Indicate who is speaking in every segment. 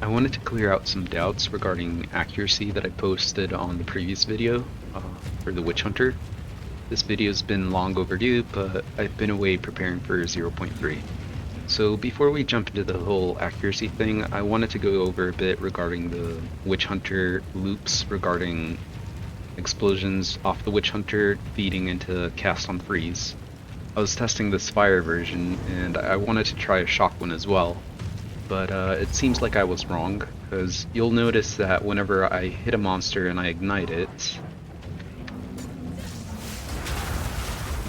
Speaker 1: I wanted to clear out some doubts regarding accuracy that I posted on the previous video for the Witchhunter. This video's been long overdue, but I've been away preparing for 0.3. So before we jump into the whole accuracy thing, I wanted to go over a bit regarding the Witchhunter loops regarding explosions off the Witchhunter feeding into cast on freeze. I was testing this fire version, and I wanted to try a shock one as well. But it seems like I was wrong, because you'll notice that whenever I hit a monster and I ignite it,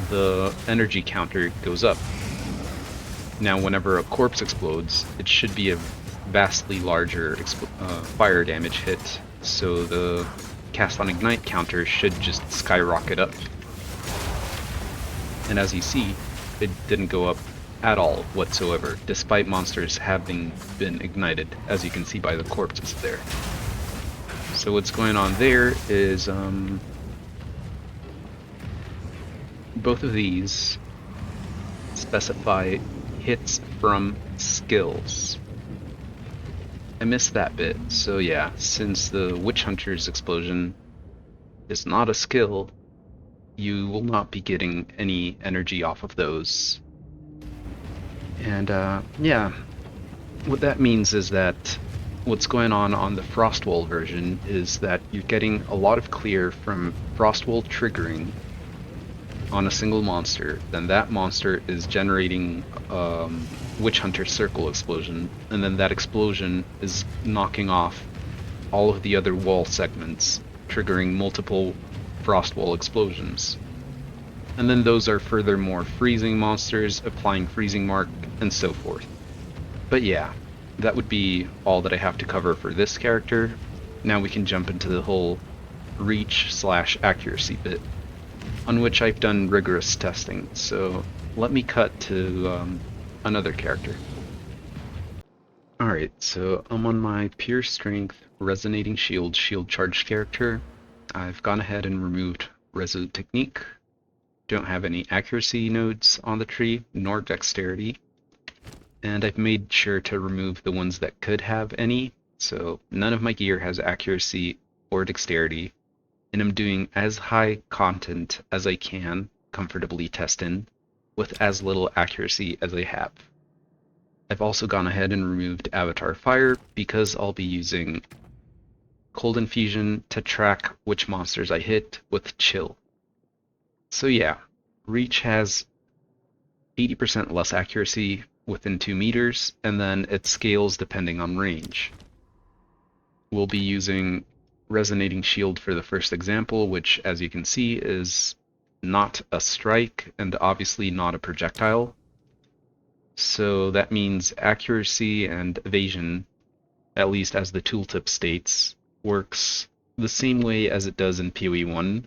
Speaker 1: the energy counter goes up. Now whenever a corpse explodes, it should be a vastly larger fire damage hit, so the cast on ignite counter should just skyrocket up. And as you see, it didn't go up at all whatsoever, despite monsters having been ignited, as you can see by the corpses there. So what's going on there is both of these specify hits from skills. I missed that bit, so yeah, since the Witchhunter's explosion is not a skill, you will not be getting any energy off of those. And yeah, what that means is that what's going on the Frostwall version is that you're getting a lot of clear from Frostwall triggering on a single monster, then that monster is generating Witchhunter circle explosion, and then that explosion is knocking off all of the other wall segments, triggering multiple Frostwall explosions. And then those are furthermore freezing monsters, applying freezing mark, and so forth. But yeah, that would be all that I have to cover for this character. Now we can jump into the whole reach/accuracy bit, on which I've done rigorous testing, so let me cut to another character. Alright, so I'm on my pure strength resonating shield charge character. I've gone ahead and removed resolute technique. Don't have any accuracy nodes on the tree, nor dexterity. And I've made sure to remove the ones that could have any, so none of my gear has accuracy or dexterity, and I'm doing as high content as I can comfortably test in, with as little accuracy as I have. I've also gone ahead and removed Avatar Fire, because I'll be using Cold Infusion to track which monsters I hit with Chill. So yeah, Reach has 80% less accuracy within 2 meters, and then it scales depending on range. We'll be using Resonating Shield for the first example, which, as you can see, is not a strike and obviously not a projectile. So that means accuracy and evasion, at least as the tooltip states, works the same way as it does in PoE 1,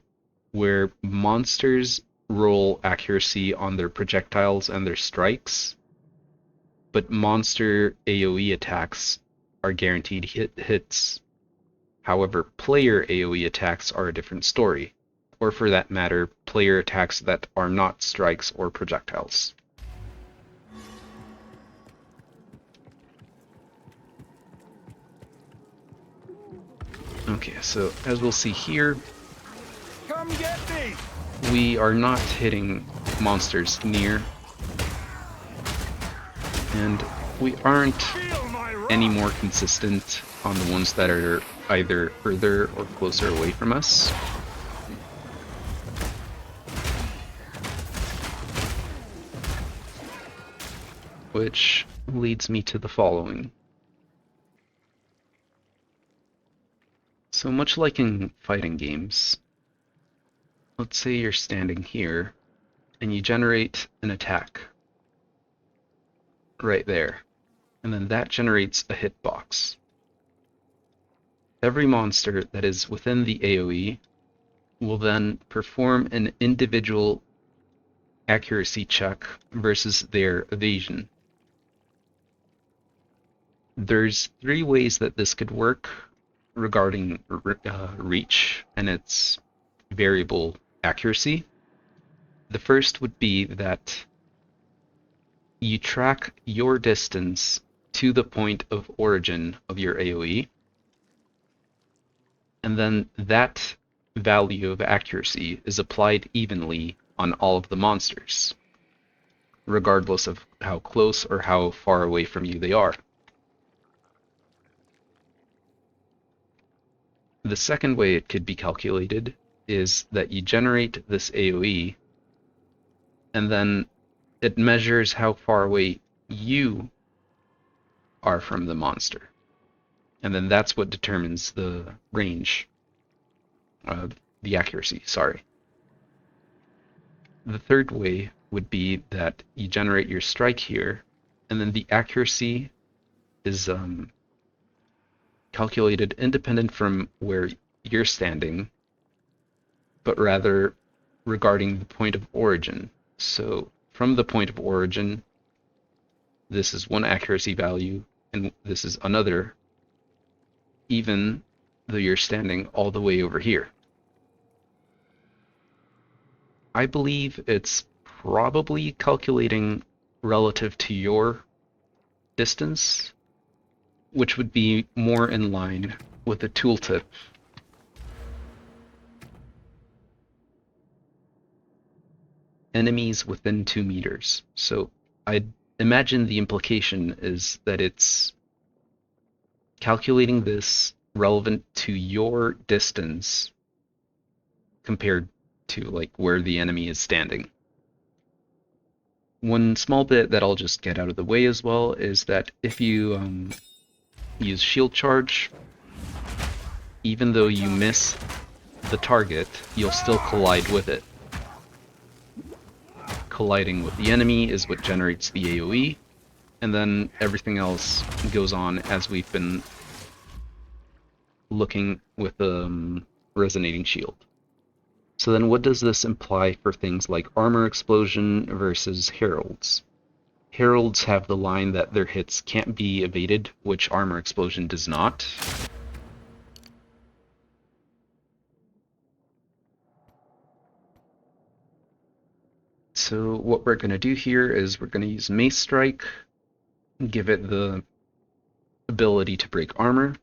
Speaker 1: where monsters roll accuracy on their projectiles and their strikes, but monster AoE attacks are guaranteed hits. However, player AoE attacks are a different story, or for that matter, player attacks that are not strikes or projectiles. Okay, so as we'll see here,
Speaker 2: Come get me!
Speaker 1: we are not hitting monsters near, and we aren't any more consistent on the ones that are either further or closer away from us. Which leads me to the following. So much like in fighting games, let's say you're standing here and you generate an attack right there, and then that generates a hitbox. Every monster that is within the AoE will then perform an individual accuracy check versus their evasion. There's 3 ways that this could work regarding reach and its variable accuracy. The first would be that you track your distance to the point of origin of your AoE, and then that value of accuracy is applied evenly on all of the monsters, regardless of how close or how far away from you they are. The second way it could be calculated is that you generate this AoE, and then it measures how far away you are from the monster. And then that's what determines the range, the accuracy, sorry. The third way would be that you generate your strike here, and then the accuracy is calculated independent from where you're standing, but rather regarding the point of origin. So from the point of origin, this is one accuracy value, and this is another, even though you're standing all the way over here. I believe it's probably calculating relative to your distance, which would be more in line with the tooltip. Enemies within 2 meters. So I imagine the implication is that it's calculating this relevant to your distance compared to like where the enemy is standing. One small bit that I'll just get out of the way as well is that if you use shield charge, even though you miss the target, you'll still collide with it. Colliding with the enemy is what generates the AoE, and then everything else goes on as we've been looking with the resonating shield. So then what does this imply for things like armor explosion versus heralds? Heralds have the line that their hits can't be evaded, which armor explosion does not. So what we're going to do here is we're going to use Mace Strike, give it the ability to break armor.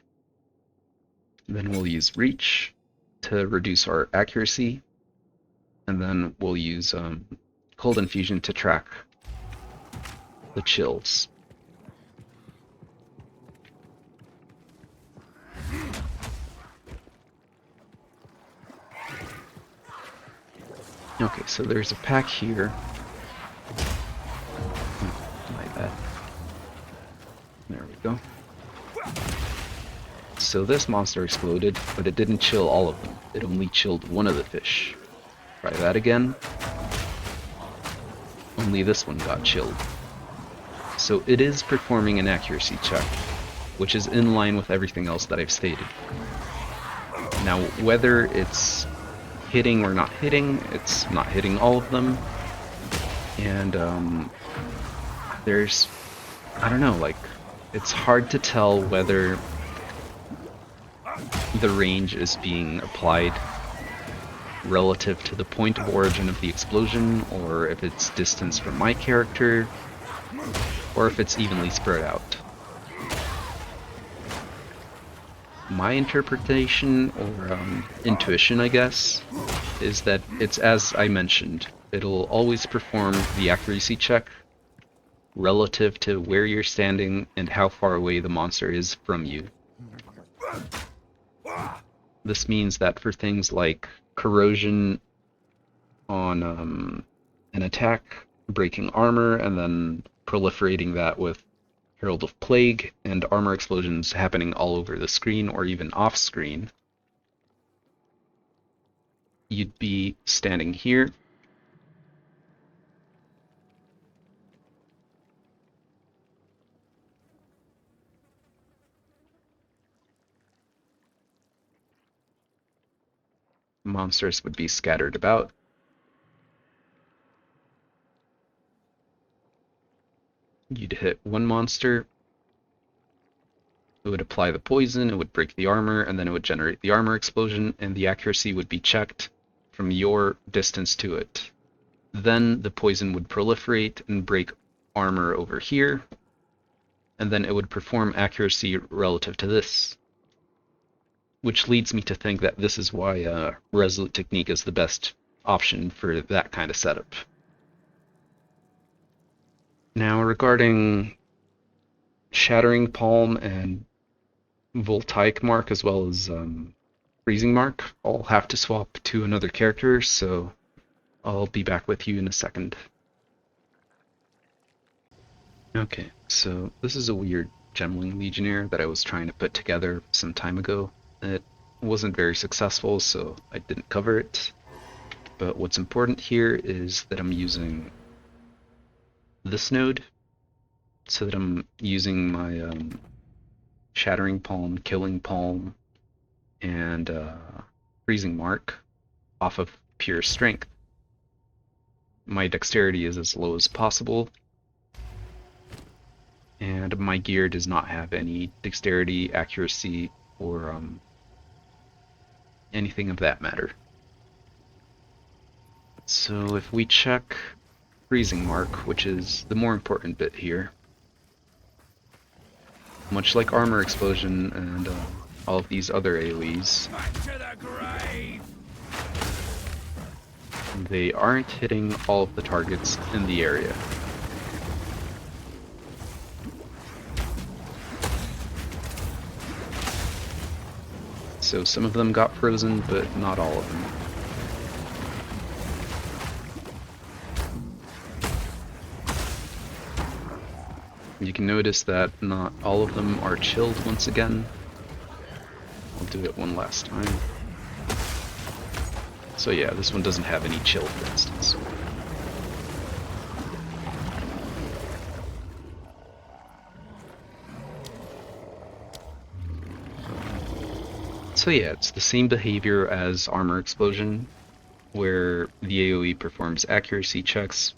Speaker 1: Then we'll use Reach to reduce our accuracy. And then we'll use Cold Infusion to track the chills. Okay, so there's a pack here. My bad. There we go. So this monster exploded, but it didn't chill all of them. It only chilled one of the fish. Try that again. Only this one got chilled. So it is performing an accuracy check, which is in line with everything else that I've stated. Now, whether it's hitting or not hitting, it's not hitting all of them. And there's, I don't know, like, it's hard to tell whether the range is being applied relative to the point of origin of the explosion, or if it's distance from my character, or if it's evenly spread out. My interpretation, or intuition, I guess, is that it's as I mentioned. It'll always perform the accuracy check relative to where you're standing and how far away the monster is from you. This means that for things like corrosion on an attack, breaking armor, and then proliferating that with Herald of Plague and armor explosions happening all over the screen or even off screen, you'd be standing here. Monsters would be scattered about. You'd hit one monster, it would apply the poison, it would break the armor, and then it would generate the armor explosion, and the accuracy would be checked from your distance to it. Then the poison would proliferate and break armor over here, and then it would perform accuracy relative to this, which leads me to think that this is why Resolute Technique is the best option for that kind of setup. Now, regarding Shattering Palm and Voltaic Mark, as well as Freezing Mark, I'll have to swap to another character, so I'll be back with you in a second. Okay, so this is a weird Gemling Legionnaire that I was trying to put together some time ago. It wasn't very successful, so I didn't cover it. But what's important here is that I'm using this node, so that I'm using my Shattering Palm, Killing Palm, and Freezing Mark off of pure strength. My dexterity is as low as possible, and my gear does not have any dexterity, accuracy, or anything of that matter. So if we check Freezing Mark, which is the more important bit here, much like Armor Explosion and all of these other AoEs,
Speaker 2: Back to the grave.
Speaker 1: they aren't hitting all of the targets in the area. So some of them got frozen, but not all of them. You can notice that not all of them are chilled once again. I'll do it one last time. So yeah, this one doesn't have any chill, for instance. So yeah, it's the same behavior as Armor Explosion, where the AoE performs accuracy checks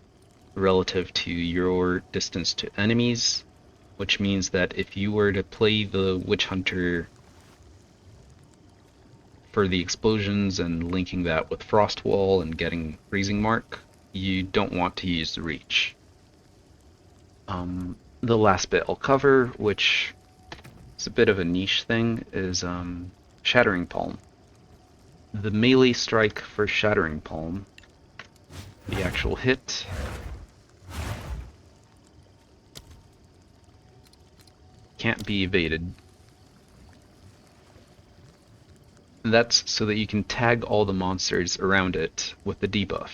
Speaker 1: relative to your distance to enemies, which means that if you were to play the Witchhunter for the explosions and linking that with Frost Wall and getting Freezing Mark, you don't want to use the Reach. The last bit I'll cover, which is a bit of a niche thing, is Shattering Palm. The melee strike for Shattering Palm, the actual hit, can't be evaded. That's so that you can tag all the monsters around it with the debuff.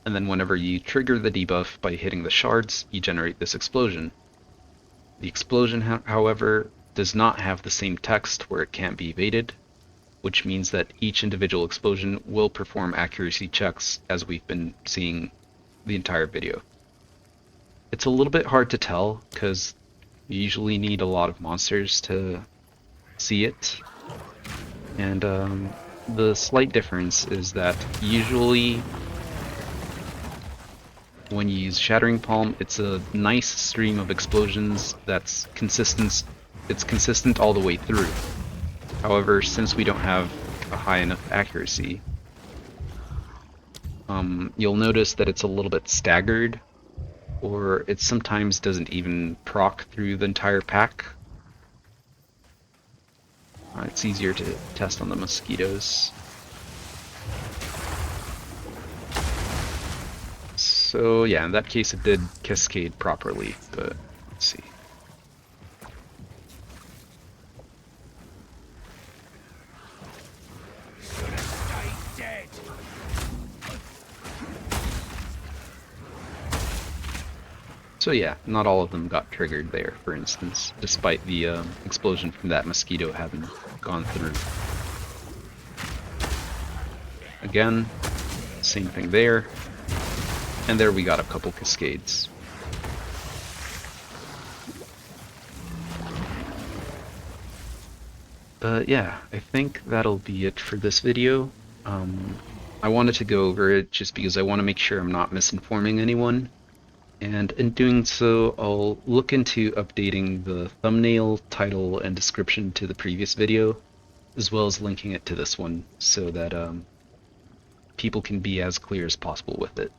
Speaker 1: And then whenever you trigger the debuff by hitting the shards, you generate this explosion. The explosion, however, does not have the same text where it can't be evaded, which means that each individual explosion will perform accuracy checks as we've been seeing the entire video. It's a little bit hard to tell because you usually need a lot of monsters to see it. And the slight difference is that usually when you use Shattering Palm, it's a nice stream of explosions that's consistent. It's consistent all the way through. However, since we don't have a high enough accuracy, you'll notice that it's a little bit staggered, or it sometimes doesn't even proc through the entire pack. It's easier to test on the mosquitoes. So yeah, in that case it did cascade properly, but let's see.
Speaker 2: Stay dead.
Speaker 1: So yeah, not all of them got triggered there, for instance, despite the explosion from that mosquito having gone through. Again, same thing there. And there we got a couple cascades. But yeah, I think that'll be it for this video. I wanted to go over it just because I want to make sure I'm not misinforming anyone. And in doing so, I'll look into updating the thumbnail, title, and description to the previous video, as well as linking it to this one, so that people can be as clear as possible with it.